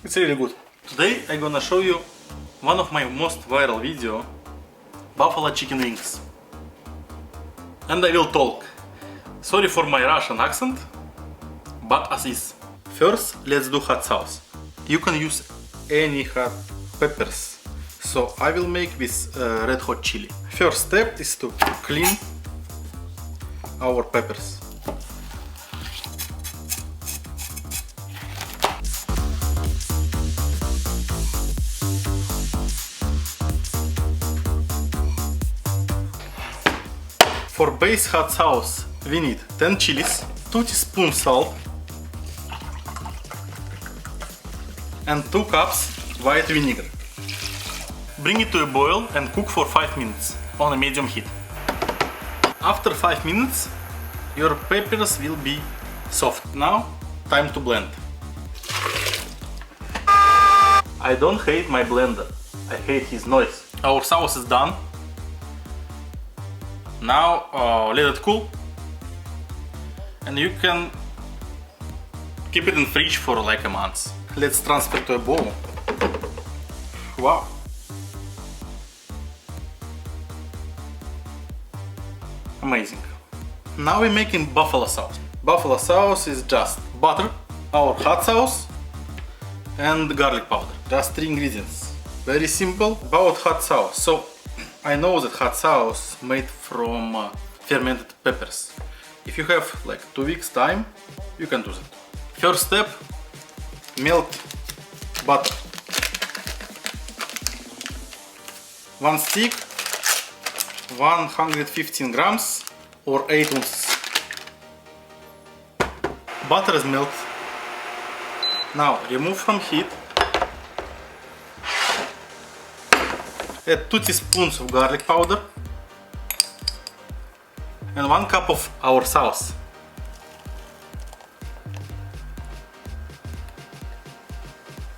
It's really good. Today I'm gonna show you one of my most viral video, buffalo chicken wings. And I will talk. Sorry for my Russian accent, but as is. First, let's do hot sauce. You can use any hot peppers. So I will make with red hot chili. First step is to clean our peppers. For base hot sauce we need 10 chilies, 2 teaspoons salt and 2 cups white vinegar. Bring it to a boil and cook for 5 minutes on a medium heat. After 5 minutes your peppers will be soft. Now time to blend. I don't hate my blender, I hate his noise. Our sauce is done. Now let it cool and you can keep it in fridge for like a month. Let's transfer to a bowl. Wow! Amazing. Now we're making buffalo sauce. Buffalo sauce is just butter, our hot sauce and garlic powder. Just 3 ingredients. Very simple. About hot sauce. So I know that hot sauce made from fermented peppers. If you have like 2 weeks time, you can do that. First step, melt butter. 1 stick, 115 grams or 8 ounces. Butter is melted. Now remove from heat. Add 2 teaspoons of garlic powder and 1 cup of our sauce.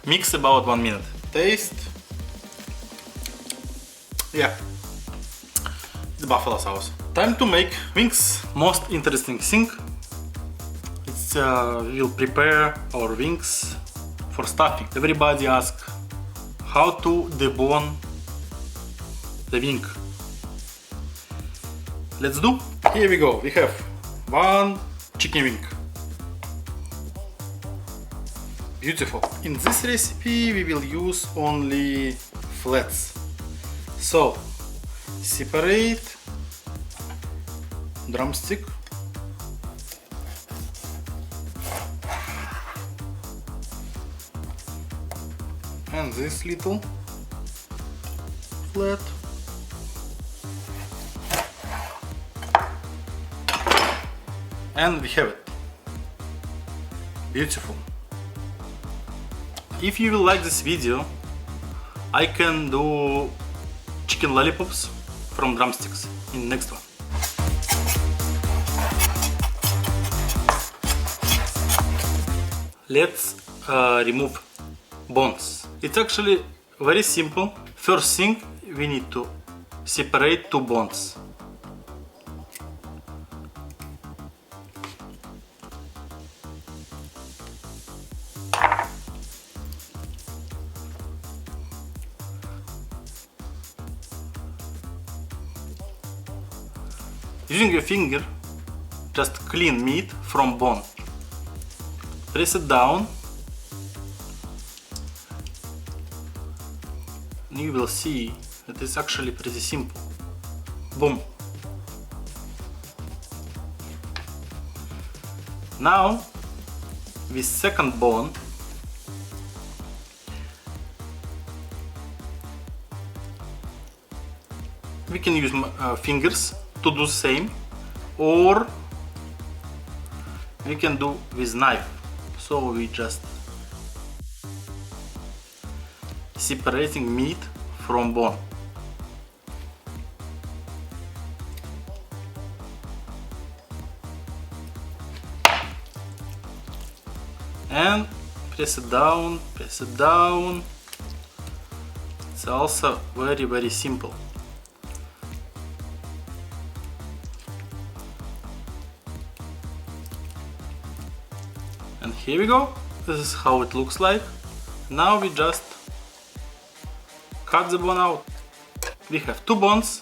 Mix about 1 minute. Taste. Yeah, it's buffalo sauce. Time to make wings. Most interesting thing, it's we'll prepare our wings for stuffing. Everybody asks how to debone the wing. Let's do. Here we go. We have 1 chicken wing. Beautiful. In this recipe we will use only flats. So separate drumstick and this little flat. And we have it. Beautiful. If you will like this video, I can do chicken lollipops from drumsticks in next one. Let's remove bones. It's actually very simple. First thing, we need to separate 2 bones. Using your finger, just clean meat from bone. Press it down. And you will see that it's actually pretty simple. Boom. Now, with second bone, we can use fingers to do the same, or we can do with knife. So we just separating meat from bone. And press it down, press it down. It's also very simple. And here we go. This is how it looks like. Now we just cut the bone out. We have two bones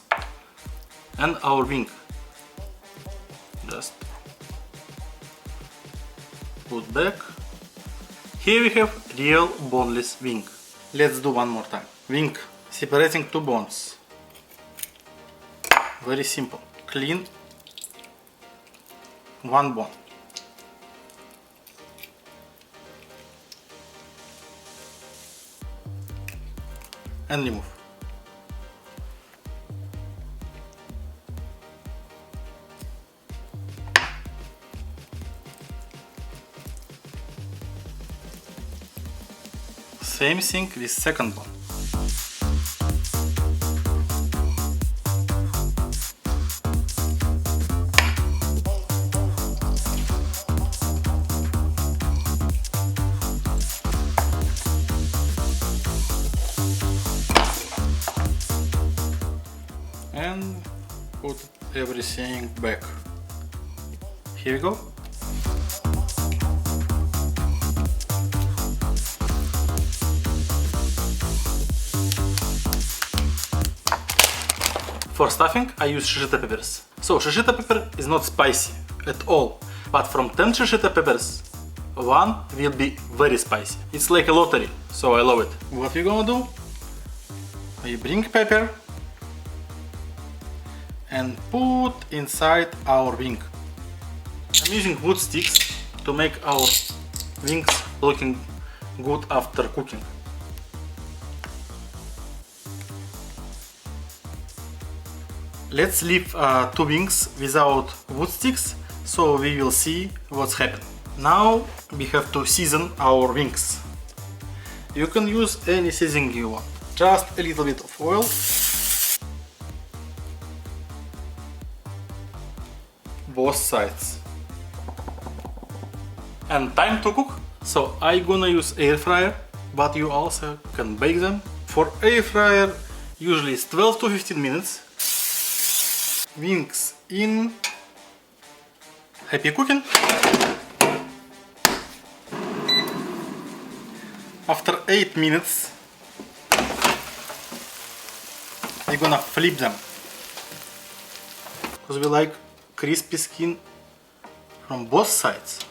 and our wing. Just put back. Here we have real boneless wing. Let's do one more time. Wing, separating two bones. Very simple. Clean one bone. And remove. Same thing with second one. And put everything back. Here we go. For stuffing I use shishito peppers. So shishito pepper is not spicy at all, but from 10 shishito peppers, one will be very spicy. It's like a lottery, so I love it. What we're gonna do? We bring pepper and put inside our wing. I'm using wood sticks to make our wings looking good after cooking. Let's leave two wings without wood sticks, so we will see what's happened. Now we have to season our wings. You can use any seasoning you want. Just a little bit of oil. Both sides. And time to cook. So I'm gonna use air fryer, but you also can bake them. For air fryer usually it's 12 to 15 minutes. Wings in. Happy cooking. After 8 minutes we're gonna flip them, because we like crispy skin from both sides,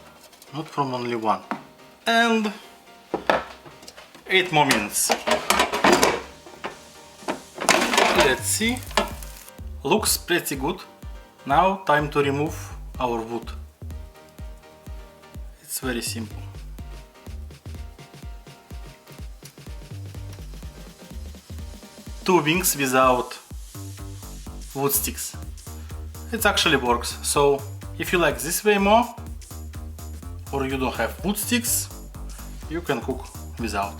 not from only one. And 8 more minutes. Let's see. Looks pretty good. Now time to remove our wood. It's very simple. Two wings without wood sticks. It actually works. So if you like this way more, or you don't have wood sticks, you can cook without.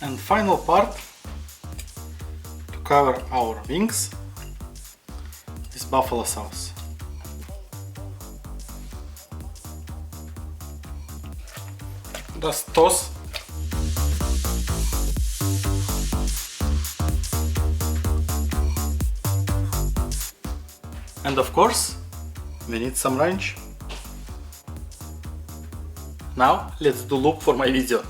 And final part to cover our wings is buffalo sauce. Just toss. And of course, we need some ranch. Now let's do loop for my video.